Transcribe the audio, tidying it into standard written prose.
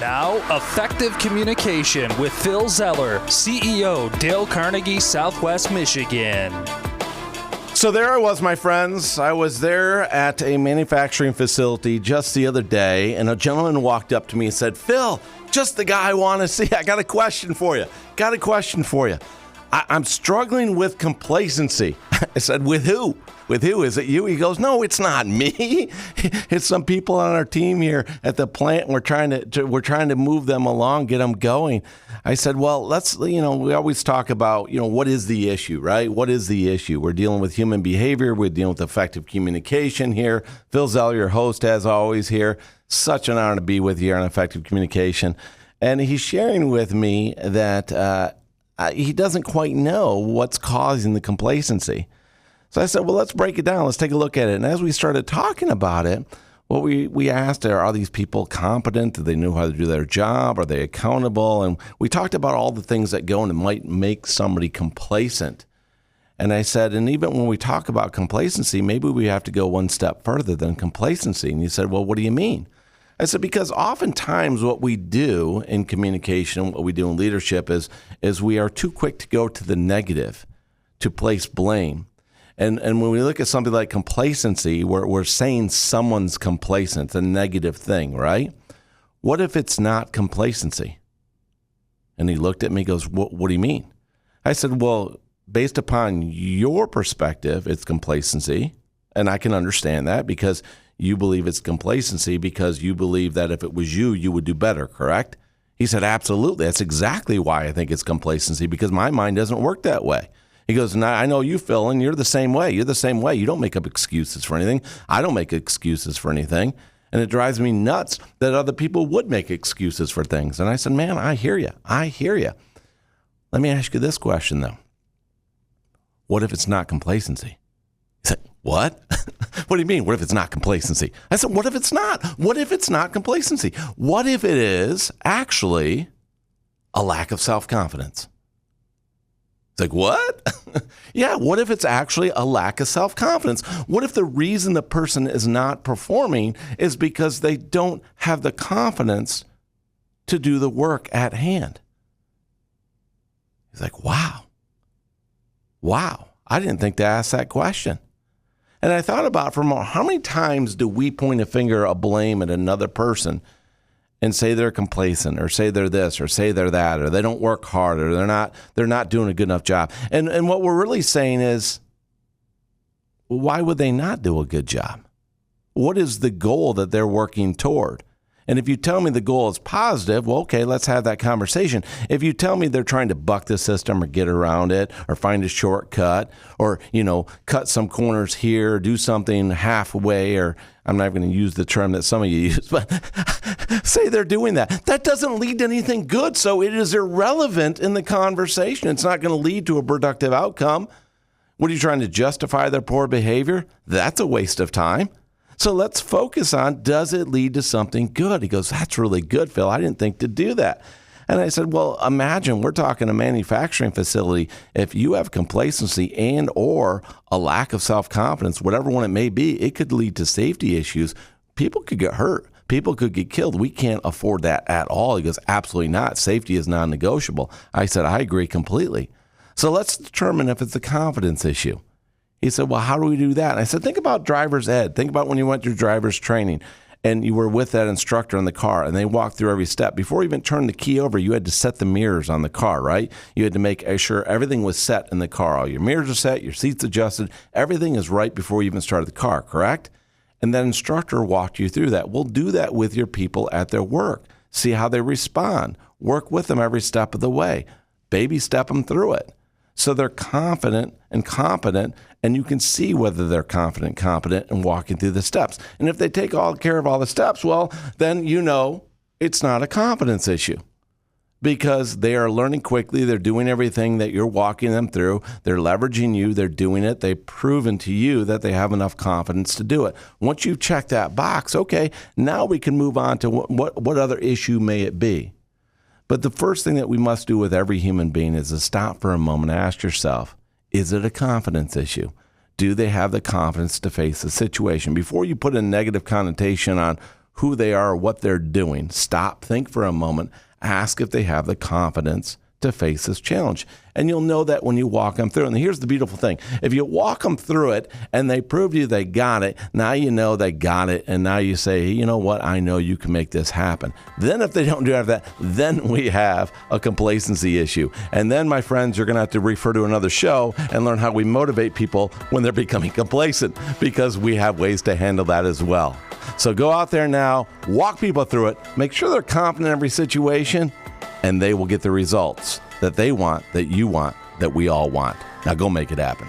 Now, Effective Communication with Phil Zeller, CEO, Dale Carnegie, Southwest Michigan. So there I was, my friends. I was there at a manufacturing facility just the other day, and a gentleman walked up to me and said, Phil, just the guy I want to see. I got a question for you. I'm struggling with complacency. I said, with who? With who? Is it you? He goes, no, it's not me. It's some people on our team here at the plant. We're trying to move them along, get them going. I said, well, we always talk about, what is the issue, right? What is the issue? We're dealing with human behavior. We're dealing with effective communication here. Phil Zeller, your host, as always here. Such an honor to be with you on effective communication. And he's sharing with me that he doesn't quite know what's causing the complacency. So I said, well, let's break it down. Let's take a look at it. And as we started talking about it, what we asked are these people competent? Do they know how to do their job? Are they accountable? And we talked about all the things that go and might make somebody complacent. And I said, and even when we talk about complacency, maybe we have to go one step further than complacency. And he said, well, what do you mean? I said, because oftentimes what we do in communication, what we do in leadership is we are too quick to go to the negative, to place blame. And when we look at something like complacency, we're saying someone's complacent, a negative thing, right? What if it's not complacency? And he looked at me and goes, what do you mean? I said, well, based upon your perspective, it's complacency. And I can understand that because you believe it's complacency because you believe that if it was you, you would do better, correct? He said, absolutely. That's exactly why I think it's complacency, because my mind doesn't work that way. He goes, and I know you, Phil, and you're the same way. You're the same way. You don't make up excuses for anything. I don't make excuses for anything. And it drives me nuts that other people would make excuses for things. And I said, man, I hear you. Let me ask you this question, though. What if it's not complacency? He said, what? What do you mean? What if it's not complacency? I said, what if it's not? What if it's not complacency? What if it is actually a lack of self-confidence? It's like, what? Yeah, what if it's actually a lack of self-confidence? What if the reason the person is not performing is because they don't have the confidence to do the work at hand? He's like, wow, I didn't think to ask that question. And I thought about how many times do we point a finger of blame at another person and say they're complacent, or say they're this, or say they're that, or they don't work hard, or they're not doing a good enough job. And what we're really saying is, why would they not do a good job? What is the goal that they're working toward? And if you tell me the goal is positive, well, okay, let's have that conversation. If you tell me they're trying to buck the system or get around it or find a shortcut or, cut some corners here, do something halfway, or I'm not going to use the term that some of you use, but say they're doing that. That doesn't lead to anything good, so it is irrelevant in the conversation. It's not going to lead to a productive outcome. What are you trying to justify their poor behavior? That's a waste of time. So let's focus on, does it lead to something good? He goes, that's really good, Phil. I didn't think to do that. And I said, well, imagine we're talking a manufacturing facility. If you have complacency and or a lack of self-confidence, whatever one it may be, it could lead to safety issues. People could get hurt. People could get killed. We can't afford that at all. He goes, absolutely not. Safety is non-negotiable. I said, I agree completely. So let's determine if it's a confidence issue. He said, well, how do we do that? And I said, think about driver's ed. Think about when you went through driver's training and you were with that instructor in the car and they walked through every step. Before you even turned the key over, you had to set the mirrors on the car, right? You had to make sure everything was set in the car. All your mirrors are set, your seats adjusted. Everything is right before you even started the car, correct? And that instructor walked you through that. We'll do that with your people at their work. See how they respond. Work with them every step of the way. Baby step them through it. So they're confident and competent, and you can see whether they're confident, competent, and walking through the steps. And if they take all care of all the steps, well, then it's not a confidence issue because they are learning quickly. They're doing everything that you're walking them through. They're leveraging you. They're doing it. They've proven to you that they have enough confidence to do it. Once you've checked that box, okay, now we can move on to what other issue may it be. But the first thing that we must do with every human being is to stop for a moment and ask yourself, is it a confidence issue? Do they have the confidence to face the situation? Before you put a negative connotation on who they are, what they're doing, stop, think for a moment, ask if they have the confidence to face this challenge. And you'll know that when you walk them through. And here's the beautiful thing. If you walk them through it and they prove to you they got it, now you know they got it. And now you say, you know what? I know you can make this happen. Then if they don't do that, then we have a complacency issue. And then, my friends, you're going to have to refer to another show and learn how we motivate people when they're becoming complacent, because we have ways to handle that as well. So go out there now, walk people through it, make sure they're confident in every situation, and they will get the results that they want, that you want, that we all want. Now go make it happen.